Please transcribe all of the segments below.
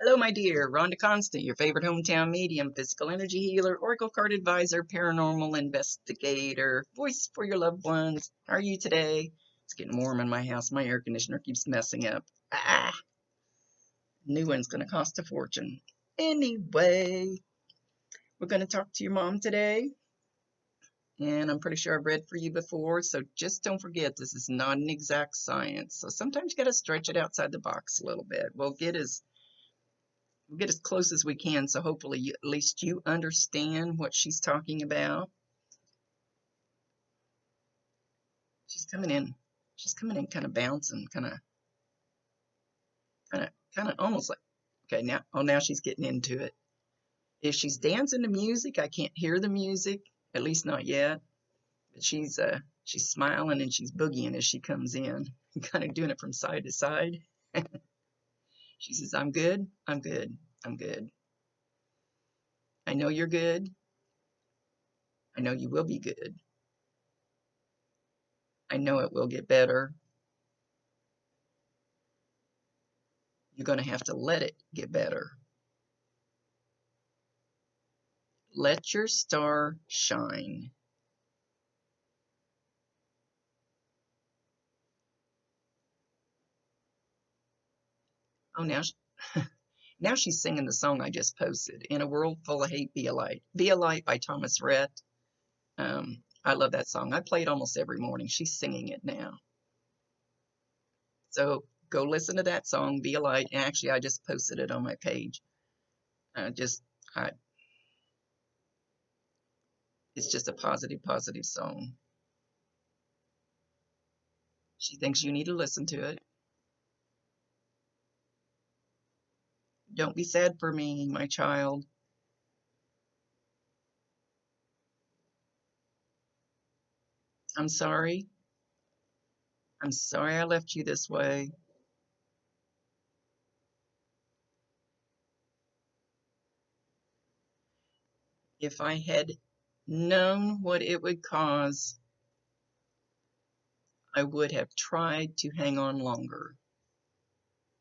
Hello, my dear. Rhonda Constant, your favorite hometown medium, physical energy healer, oracle card advisor, paranormal investigator, voice for your loved ones. How are you today? It's getting warm in my house. My air conditioner keeps messing up. New one's going to cost a fortune. Anyway, we're going to talk to your mom today. And I'm pretty sure I've read for you before, so just don't forget this is not an exact science. So sometimes you got to stretch it outside the box a little bit. We'll get as close as we can, so hopefully at least you understand what she's talking about. She's coming in. She's coming in kind of bouncing, kind of almost like, okay, now she's getting into it. If she's dancing to music, I can't hear the music, at least not yet. But she's smiling and she's boogieing as she comes in, kind of doing it from side to side. She says, "I'm good. I'm good. I'm good. I know you're good. I know you will be good. I know it will get better. You're going to have to let it get better. Let your star shine." Oh, now she's singing the song I just posted. In a World Full of Hate, Be a Light. Be a Light by Thomas Rhett. I love that song. I play it almost every morning. She's singing it now. So go listen to that song, Be a Light. And actually, I just posted it on my page. I, it's just a positive song. She thinks you need to listen to it. Don't be sad for me, my child. I'm sorry. I'm sorry I left you this way. If I had known what it would cause, I would have tried to hang on longer,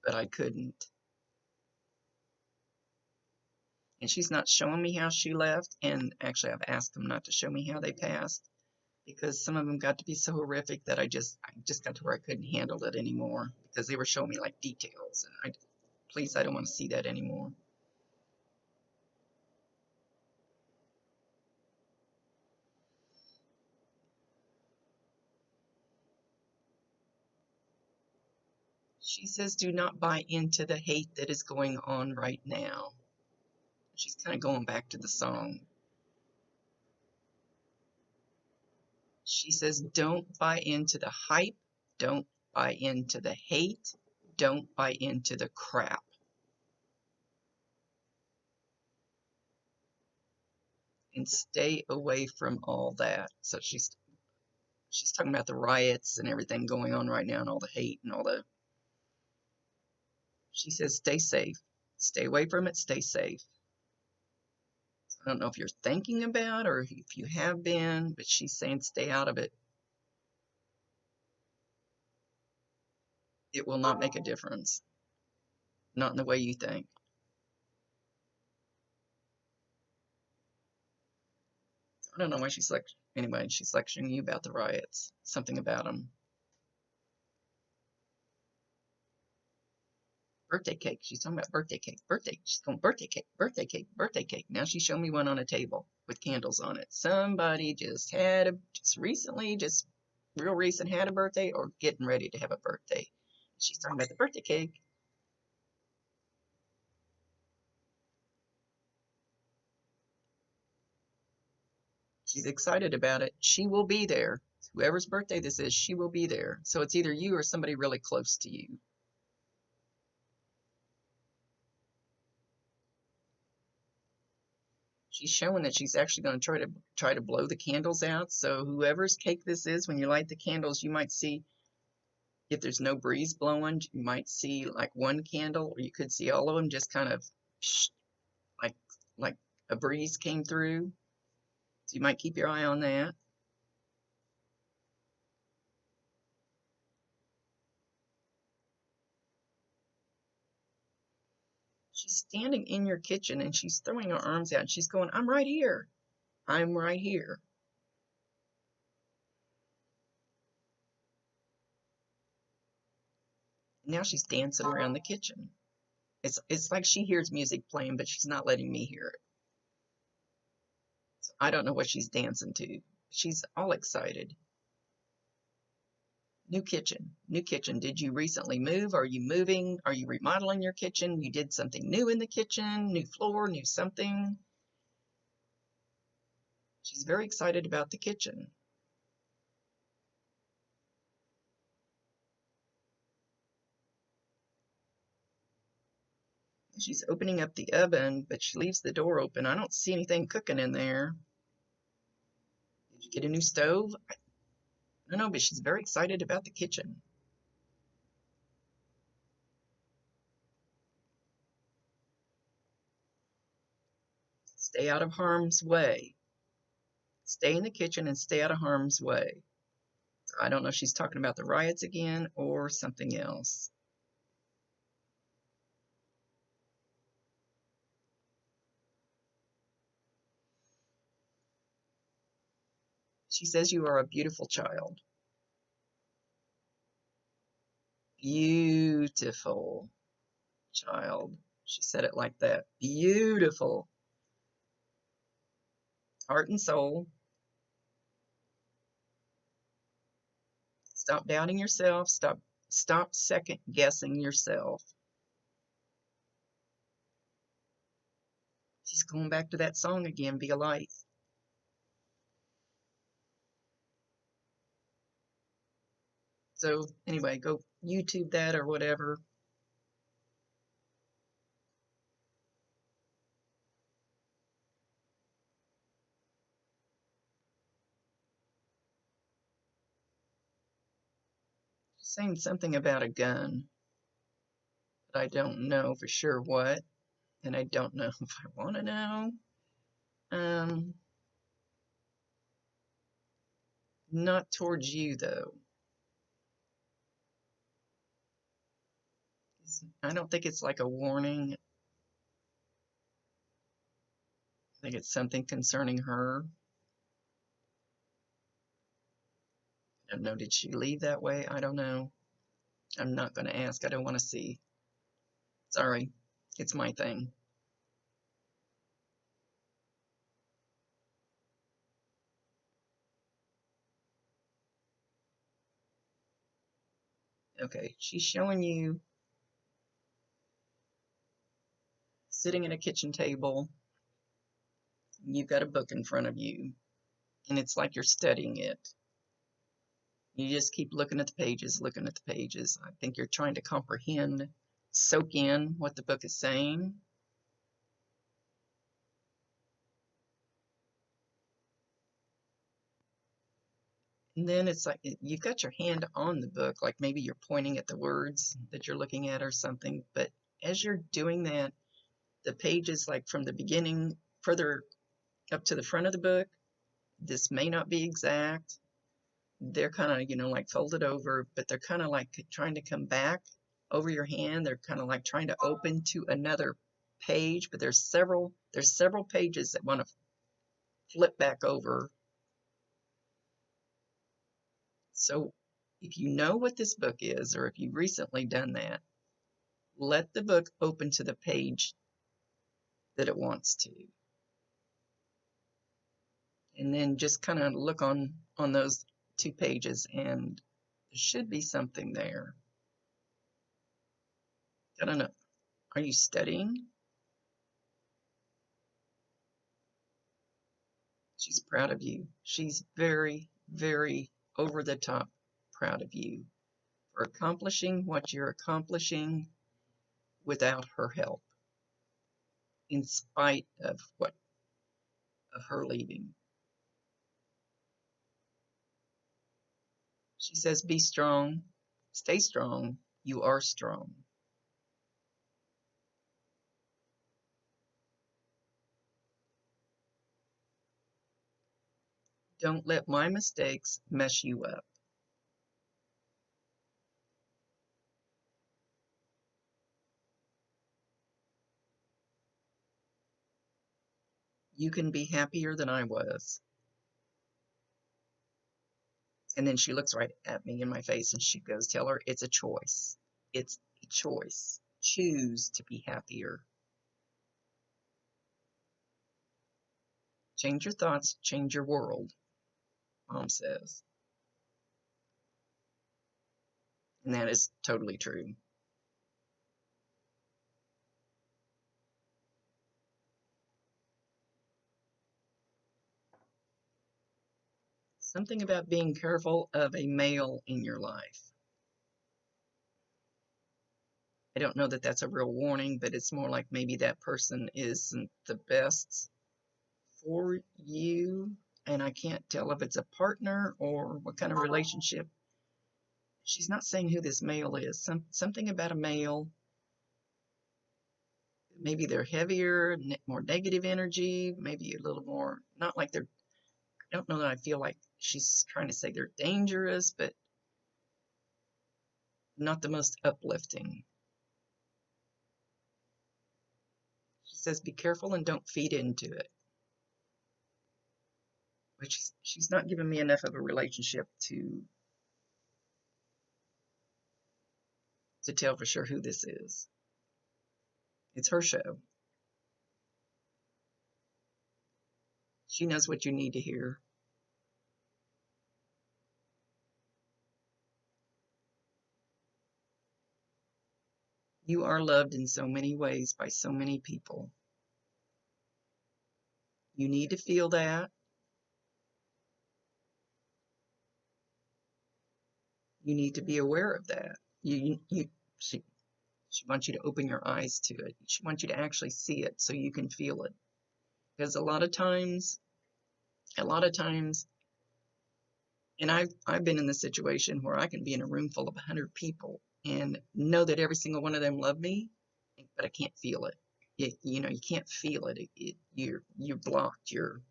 but I couldn't. And she's not showing me how she left. And actually, I've asked them not to show me how they passed because some of them got to be so horrific that I just got to where I couldn't handle it anymore because they were showing me like details. And please, I don't want to see that anymore. She says, do not buy into the hate that is going on right now. She's kind of going back to the song. She says, don't buy into the hype. Don't buy into the hate. Don't buy into the crap. And stay away from all that. So she's talking about the riots and everything going on right now and all the hate and all the. She says, stay safe. Stay away from it. Stay safe. I don't know if you're thinking about or if you have been, but she's saying stay out of it. It will not make a difference. Not in the way you think. I don't know why she's like, anyway, she's lecturing you about the riots. Something about them. Birthday cake. She's talking about birthday cake. She's going birthday cake, birthday cake, birthday cake. Now she's showing me one on a table with candles on it. Somebody just recently, just real recent had a birthday or getting ready to have a birthday. She's talking about the birthday cake. She's excited about it. She will be there. Whoever's birthday this is, she will be there. So it's either you or somebody really close to you. She's showing that she's actually going to try to blow the candles out. So whoever's cake this is, when you light the candles, you might see if there's no breeze blowing, you might see like one candle, or you could see all of them just kind of like like a breeze came through. So you might keep your eye on that. She's standing in your kitchen and she's throwing her arms out and she's going, I'm right here. I'm right here. Now she's dancing around the kitchen. It's like she hears music playing, but she's not letting me hear it. So I don't know what she's dancing to. She's all excited. New kitchen. New kitchen. Did you recently move? Are you moving? Are you remodeling your kitchen? You did something new in the kitchen, new floor, new something. She's very excited about the kitchen. She's opening up the oven, but she leaves the door open. I don't see anything cooking in there. Did you get a new stove? I don't know, but she's very excited about the kitchen. Stay out of harm's way. Stay in the kitchen and stay out of harm's way. I don't know if she's talking about the riots again or something else. She says you are a beautiful child. Beautiful child. She said it like that. Beautiful. Heart and soul. Stop doubting yourself. Stop second guessing yourself. She's going back to that song again, Be a Light. So anyway, go YouTube that or whatever. She's saying something about a gun, but I don't know for sure what, and I don't know if I want to know. Not towards you though. I don't think it's like a warning. I think it's something concerning her. I don't know, did she leave that way? I don't know. I'm not going to ask. I don't want to see. Sorry, it's my thing. Okay, she's showing you sitting at a kitchen table. You've got a book in front of you, and it's like you're studying it. You just keep looking at the pages, looking at the pages. I think you're trying to comprehend, soak in what the book is saying. And then it's like you've got your hand on the book, like maybe you're pointing at the words that you're looking at or something. But as you're doing that, the pages, like from the beginning further up to the front of the book, this may not be exact. They're kind of, like folded over, but they're kind of like trying to come back over your hand. They're kind of like trying to open to another page, but there's several pages that want to flip back over. So if you know what this book is, or if you've recently done that, let the book open to the page that it wants to. And then just kind of look on those 2 pages, and there should be something there. I don't know. Are you studying? She's proud of you. She's very, very over the top proud of you for accomplishing what you're accomplishing without her help, in spite of her leaving. She says, be strong, stay strong, you are strong. Don't let my mistakes mess you up. You can be happier than I was. And then she looks right at me in my face and she goes, tell her it's a choice. It's a choice. Choose to be happier. Change your thoughts, change your world, Mom says. And that is totally true. Something about being careful of a male in your life. I don't know that that's a real warning, but it's more like maybe that person isn't the best for you. And I can't tell if it's a partner or what kind of relationship. She's not saying who this male is. Something about a male. Maybe they're heavier, more negative energy, maybe a little more, not like they're, I don't know that I feel like she's trying to say they're dangerous, but not the most uplifting. She says, be careful and don't feed into it. But she's not giving me enough of a relationship to tell for sure who this is. It's her show. She knows what you need to hear. You are loved in so many ways by so many people. You need to feel that. You need to be aware of that. She wants you to open your eyes to it. She wants you to actually see it so you can feel it. Because a lot of times, and I've been in the situation where I can be in a room full of 100 people and know that every single one of them love me, but I can't feel it. You can't feel it. You're blocked. You're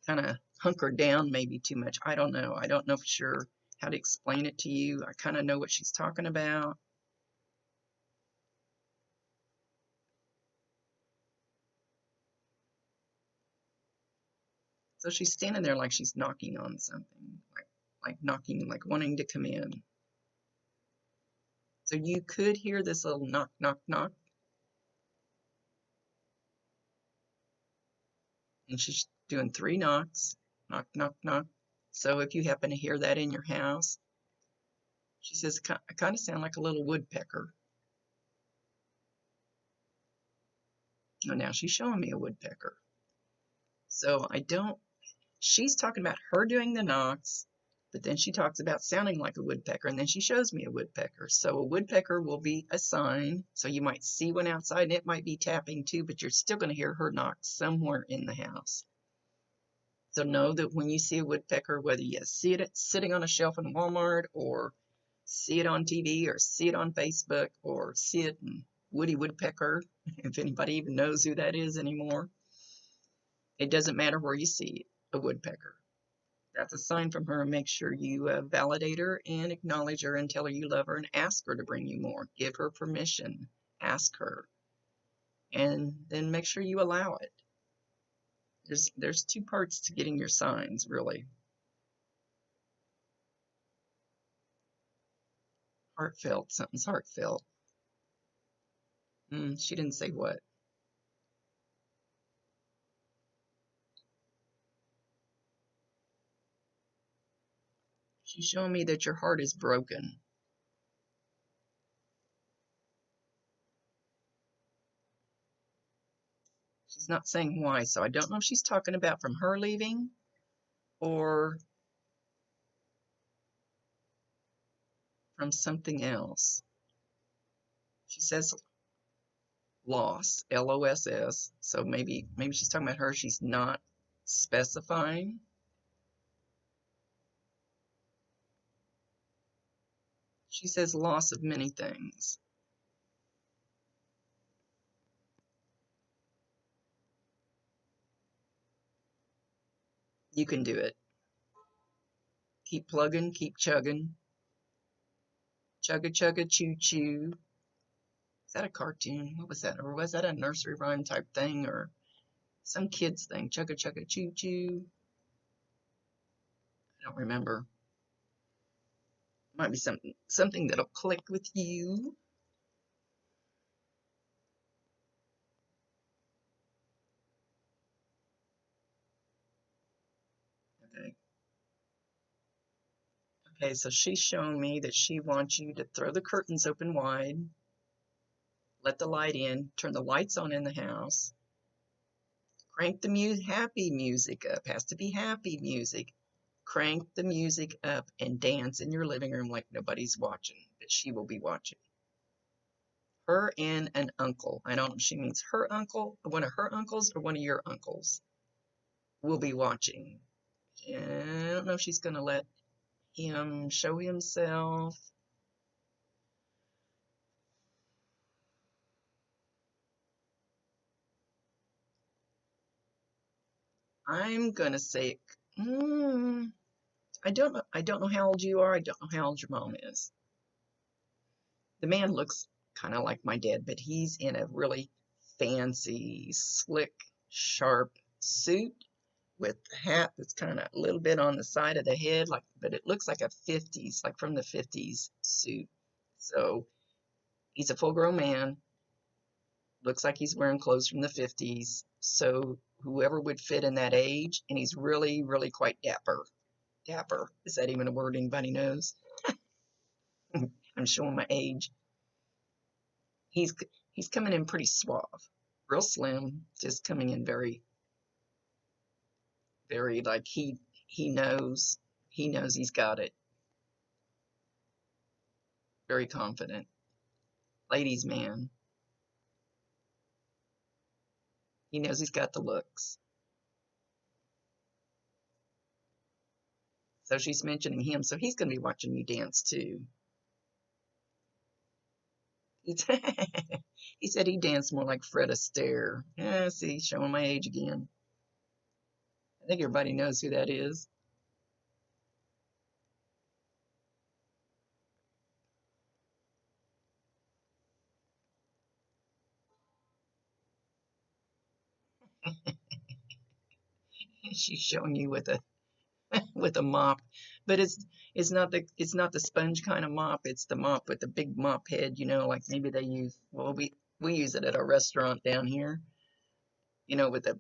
kind of hunkered down maybe too much. I don't know. I don't know for sure how to explain it to you. I kind of know what she's talking about. So she's standing there like she's knocking on something, like knocking, like wanting to come in. So you could hear this little knock, knock, knock. And she's doing 3 knocks, knock, knock, knock. So if you happen to hear that in your house, she says, I kind of sound like a little woodpecker. Oh, now she's showing me a woodpecker. So she's talking about her doing the knocks, but then she talks about sounding like a woodpecker, and then she shows me a woodpecker. So a woodpecker will be a sign. So you might see one outside, and it might be tapping too, but you're still going to hear her knock somewhere in the house. So know that when you see a woodpecker, whether you see it sitting on a shelf in Walmart or see it on TV or see it on Facebook or see it in Woody Woodpecker, if anybody even knows who that is anymore, it doesn't matter where you see a woodpecker. That's a sign from her. Make sure you validate her and acknowledge her and tell her you love her and ask her to bring you more. Give her permission. Ask her. And then make sure you allow it. There's 2 parts to getting your signs, really. Heartfelt. Something's heartfelt. She didn't say what. She's showing me that your heart is broken. She's not saying why, so I don't know if she's talking about from her leaving or from something else. She says loss, L-O-S-S, so maybe she's talking about her. She's not specifying. She says loss of many things. You can do it. Keep plugging, keep chugging. Chugga chugga choo choo. Is that a cartoon? What was that? Or was that a nursery rhyme type thing? Or Some kids thing. Chugga chugga choo choo. I don't remember. Might be something that'll click with you. Okay. Okay, so she's showing me that she wants you to throw the curtains open wide, let the light in, turn the lights on in the house, crank the happy music up. Has to be happy music. Crank the music up and dance in your living room like nobody's watching, but she will be watching. Her and an uncle. I don't know if she means her uncle, one of her uncles, or one of your uncles will be watching. I don't know if she's going to let him show himself. I'm going to say, I don't know. I don't know how old you are. I don't know how old your mom is. The man looks kind of like my dad, but he's in a really fancy, slick, sharp suit with a hat that's kind of a little bit on the side of the head, like, but it looks like a 50s, like from the 50s suit. So he's a full-grown man. Looks like he's wearing clothes from the 50s. So whoever would fit in that age, and he's really, really quite dapper. Dapper. Is that even a word anybody knows? I'm showing my age. He's he's coming in pretty suave, real slim, just coming in very, very like he knows he's got it. Very confident. Ladies' man. He knows he's got the looks. So she's mentioning him, so he's going to be watching you dance too. He said he danced more like Fred Astaire. Yeah, see, showing my age again. I think everybody knows who that is. She's showing you with a with a mop, but it's not the sponge kind of mop. It's the mop with the big mop head. You know, like maybe they use. Well, we use it at our restaurant down here. You know, with the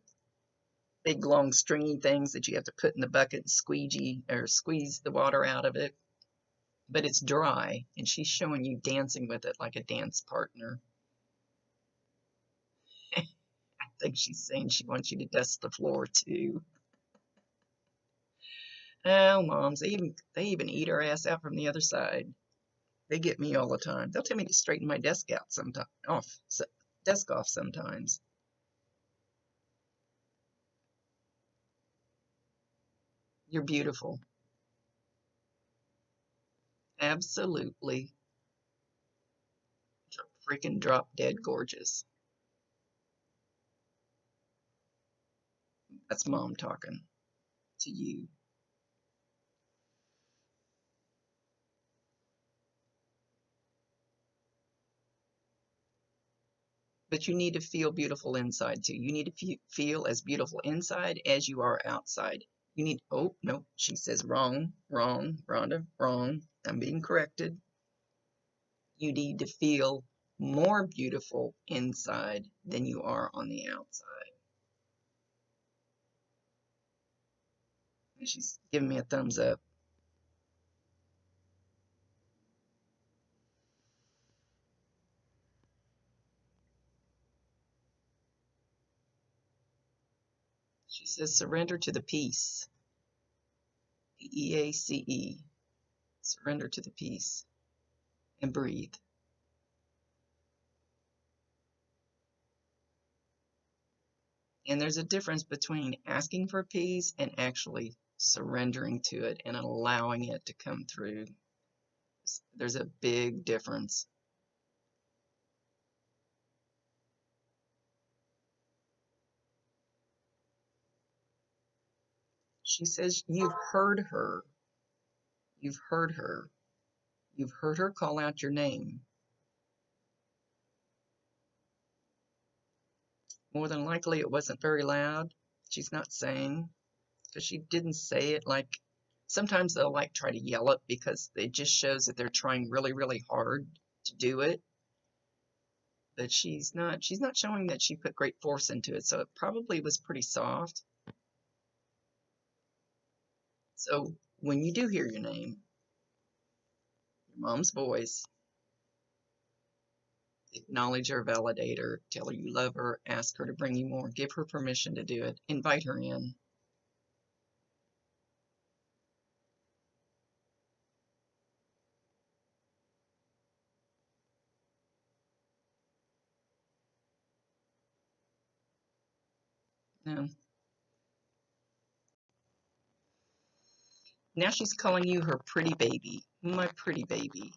big long stringy things that you have to put in the bucket and squeegee or squeeze the water out of it. But it's dry, and she's showing you dancing with it like a dance partner. I think she's saying she wants you to dust the floor too. Oh, moms, they even eat her ass out from the other side. They get me all the time. They'll tell me to straighten my desk out sometime desk off sometimes. You're beautiful. Absolutely freaking drop dead gorgeous. That's mom talking to you. But you need to feel beautiful inside too. You need to feel as beautiful inside as you are outside. You need, oh, no, she says wrong, wrong, Rhonda, wrong. I'm being corrected. You need to feel more beautiful inside than you are on the outside. And she's giving me a thumbs up. She says surrender to the peace. Peace. Surrender to the peace and breathe. And there's a difference between asking for peace and actually surrendering to it and allowing it to come through. There's a big difference. She says, you've heard her. You've heard her. You've heard her call out your name. More than likely, it wasn't very loud. She's not saying, because she didn't say it like, sometimes they'll like try to yell it because it just shows that they're trying really, really hard to do it. But she's not showing that she put great force into it, so it probably was pretty soft. So when you do hear your name, your mom's voice, acknowledge her, validate her, tell her you love her, ask her to bring you more, give her permission to do it, invite her in. Now, now she's calling you her pretty baby, my pretty baby.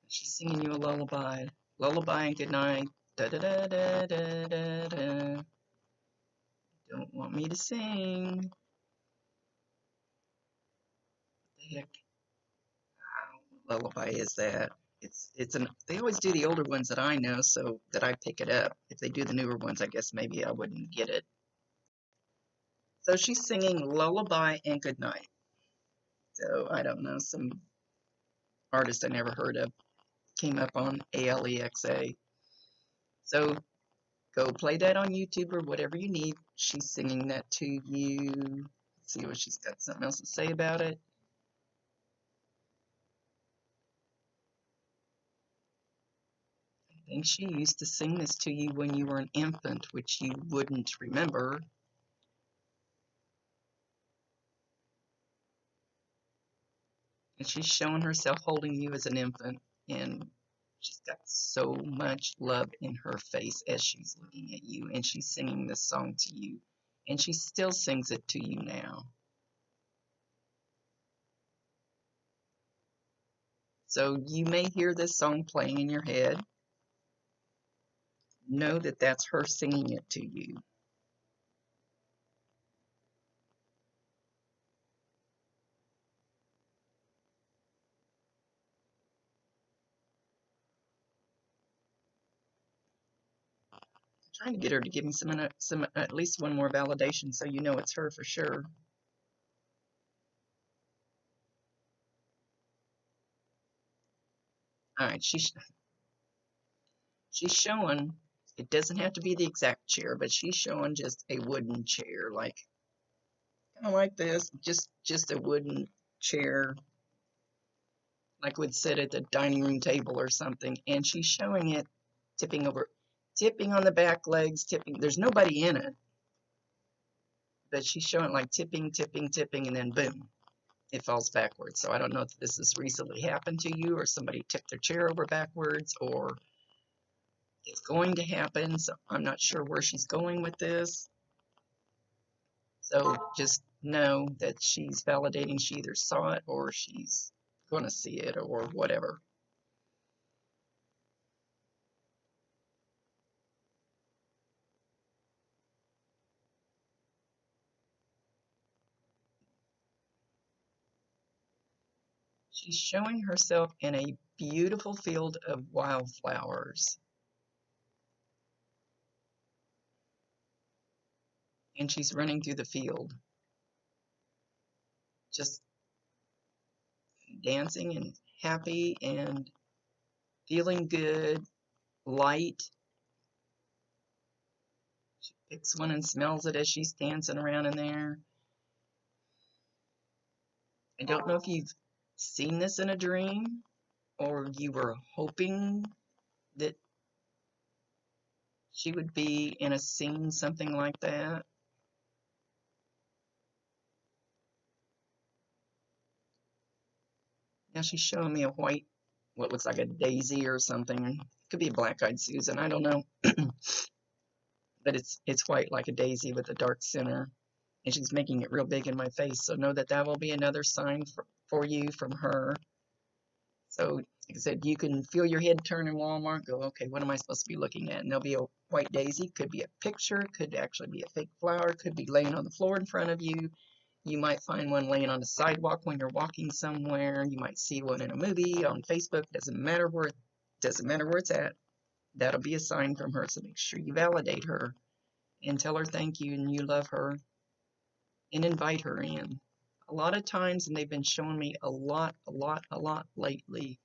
She's singing you a lullaby. Lullaby and good night. Da da da da da da da. Don't want me to sing. What the heck lullaby is that? They always do the older ones that I know, so that I pick it up. If they do the newer ones, I guess maybe I wouldn't get it. So she's singing lullaby and good night. So I don't know, some artist I never heard of came up on Alexa. So go play that on YouTube or whatever you need. She's singing that to you. Let's see what she's got something else to say about it. I think she used to sing this to you when you were an infant, which you wouldn't remember. And she's showing herself holding you as an infant, and she's got so much love in her face as she's looking at you, and she's singing this song to you, and she still sings it to you now. So you may hear this song playing in your head. Know that that's her singing it to you. Trying to get her to give me some at least one more validation so you know it's her for sure. All right, she's showing, it doesn't have to be the exact chair, but she's showing just a wooden chair, like kind of like this, just a wooden chair, like would sit at the dining room table or something, and she's showing it tipping over, tipping on the back legs, tipping. There's nobody in it, but she's showing like tipping, tipping, tipping, and then boom, it falls backwards. So I don't know if this has recently happened to you or somebody tipped their chair over backwards or it's going to happen. So I'm not sure where she's going with this. So just know that she's validating she either saw it or she's going to see it or whatever. She's showing herself in a beautiful field of wildflowers. And she's running through the field, just dancing and happy and feeling good, light. She picks one and smells it as she's dancing around in there. I don't know if you've seen this in a dream or you were hoping that she would be in a scene, something like that. Now she's showing me a white, what looks like a daisy or something. Could be a black-eyed Susan, I don't know. But it's white like a daisy with a dark center. And she's making it real big in my face. So know that that will be another sign for you from her. So like I said, you can feel your head turn in Walmart, go, okay, what am I supposed to be looking at? And there'll be a white daisy, could be a picture, could actually be a fake flower, could be laying on the floor in front of you. You might find one laying on the sidewalk when you're walking somewhere. You might see one in a movie, on Facebook. Doesn't matter where it's at. that'll be a sign from her. So make sure you validate her and tell her thank you and you love her and invite her in. A lot of times, and they've been showing me a lot lately,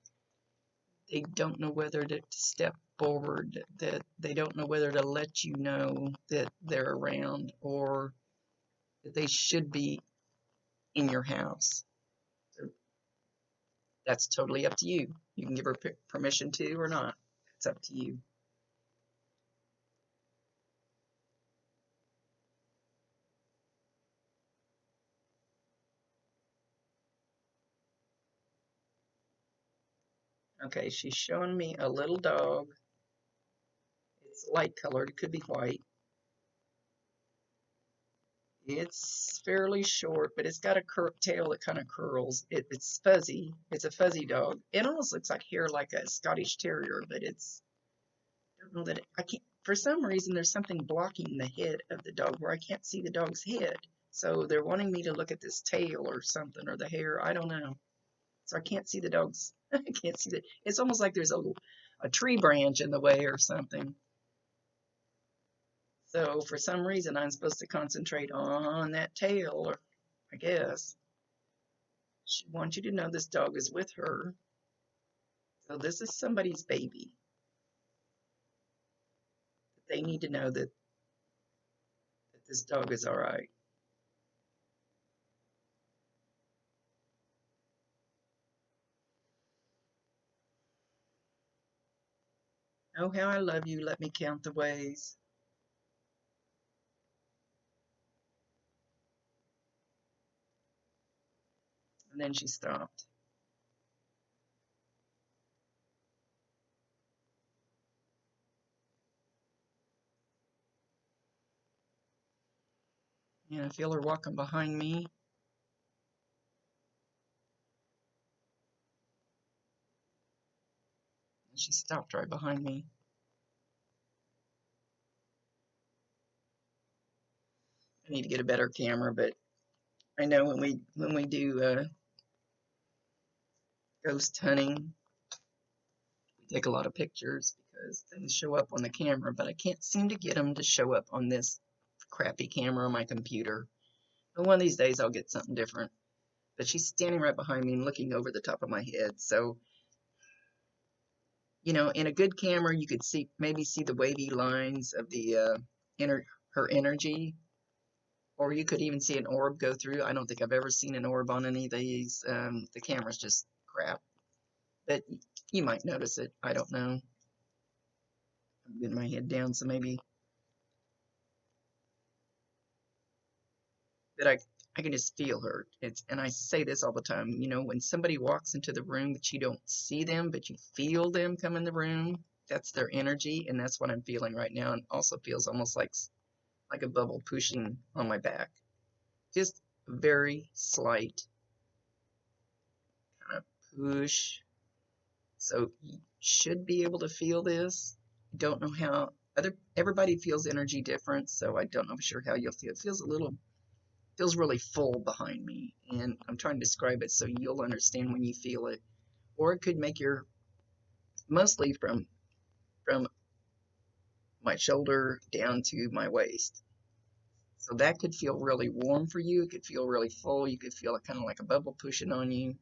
they don't know whether to step forward, that they don't know whether to let you know that they're around or that they should be in your house. So that's totally up to you. You can give her permission to or not. It's up to you. Okay, she's showing me a little dog. It's light colored, it could be white. It's fairly short, but it's got a tail that kind of curls. It's fuzzy. It's a fuzzy dog. It almost looks like hair like a Scottish Terrier, but I don't know that I can't, for some reason, there's something blocking the head of the dog where I can't see the dog's head. So they're wanting me to look at this tail or something, or the hair. I don't know. So I can't see the dog's, I can't see the, it's almost like there's a tree branch in the way or something. So for some reason, I'm supposed to concentrate on that tail, or I guess. She wants you to know this dog is with her. So this is somebody's baby. They need to know that this dog is all right. Oh, how I love you. Let me count the ways. And then she stopped. And I feel her walking behind me. And she stopped right behind me. I need to get a better camera, but I know when we do ghost hunting, we take a lot of pictures because things show up on the camera, but I can't seem to get them to show up on this crappy camera on my computer. But one of these days I'll get something different. But she's standing right behind me and looking over the top of my head. So, you know, in a good camera, you could see maybe see the wavy lines of the her energy, or you could even see an orb go through. I don't think I've ever seen an orb on any of these. The camera's just crap, but you might notice it. I don't know. I'm getting my head down, so maybe. But I can just feel her. And I say this all the time. You know, when somebody walks into the room, but you don't see them, but you feel them come in the room. That's their energy, and that's what I'm feeling right now. And also feels almost like a bubble pushing on my back. Just a very slight kind of push. So you should be able to feel this. I don't know how everybody feels energy different, so I don't know for sure how you'll feel. It feels really full behind me, and I'm trying to describe it so you'll understand when you feel it. Or it could make your mostly from my shoulder down to my waist. So that could feel really warm for you. It could feel really full. You could feel it kind of like a bubble pushing on you.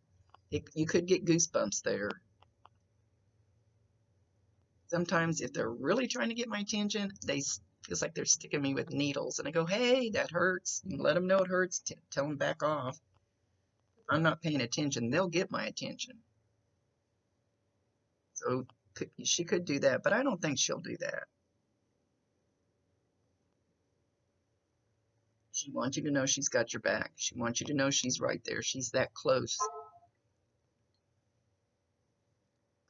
You could get goosebumps there. Sometimes if they're really trying to get my attention, they feels like they're sticking me with needles. And I go, hey, that hurts. And let them know it hurts. Tell them back off. If I'm not paying attention, they'll get my attention. So she could do that, but I don't think she'll do that. She wants you to know she's got your back. She wants you to know she's right there. She's that close.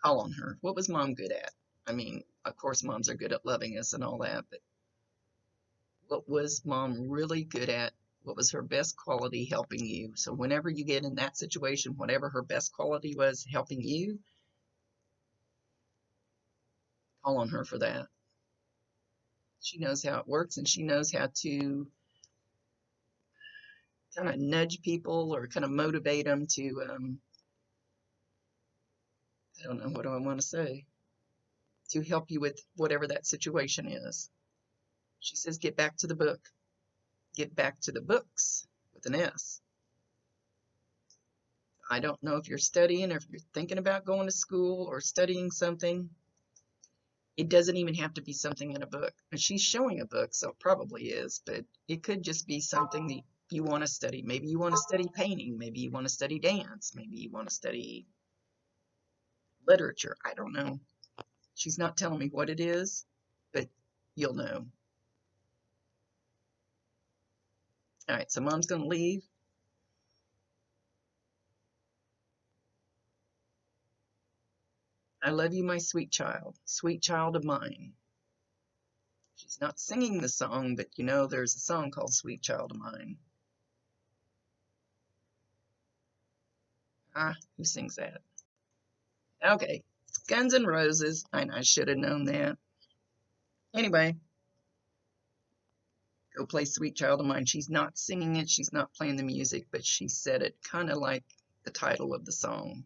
Call on her. What was mom good at? I mean, of course, moms are good at loving us and all that, but what was mom really good at? What was her best quality helping you? So whenever you get in that situation, whatever her best quality was helping you, call on her for that. She knows how it works, and she knows how to kind of nudge people or kind of motivate them to, I don't know, what do I want to say? to help you with whatever that situation is. She says, get back to the book. Get back to the books with an S. I don't know if you're studying or if you're thinking about going to school or studying something. It doesn't even have to be something in a book. And she's showing a book, so it probably is, but it could just be something that you want to study. Maybe you want to study painting. Maybe you want to study dance. Maybe you want to study literature. I don't know. She's not telling me what it is, but you'll know. All right, so Mom's going to leave. I love you, my sweet child of mine. She's not singing the song, but you know there's a song called Sweet Child of Mine. Ah, who sings that? Okay, it's Guns N' Roses. I should have known that. Anyway, go play Sweet Child of Mine. She's not singing it, she's not playing the music, but she said it kind of like the title of the song.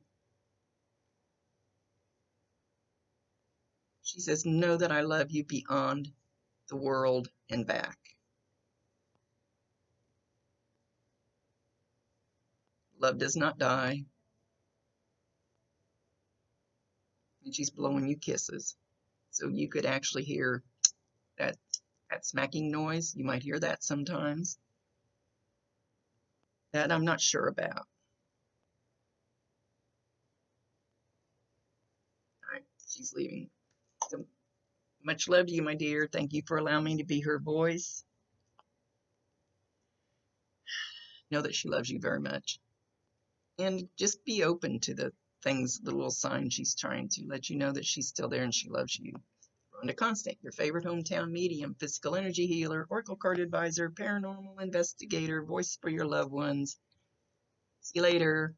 She says, know that I love you beyond the world and back. Love does not die. And she's blowing you kisses. So you could actually hear that smacking noise. You might hear that sometimes. That I'm not sure about. All right, she's leaving. So much love to you, my dear. Thank you for allowing me to be her voice. Know that she loves you very much. And just be open to the things, the little signs she's trying to let you know that she's still there and she loves you. Rhonda Constant, your favorite hometown medium, physical energy healer, oracle card advisor, paranormal investigator, voice for your loved ones. See you later.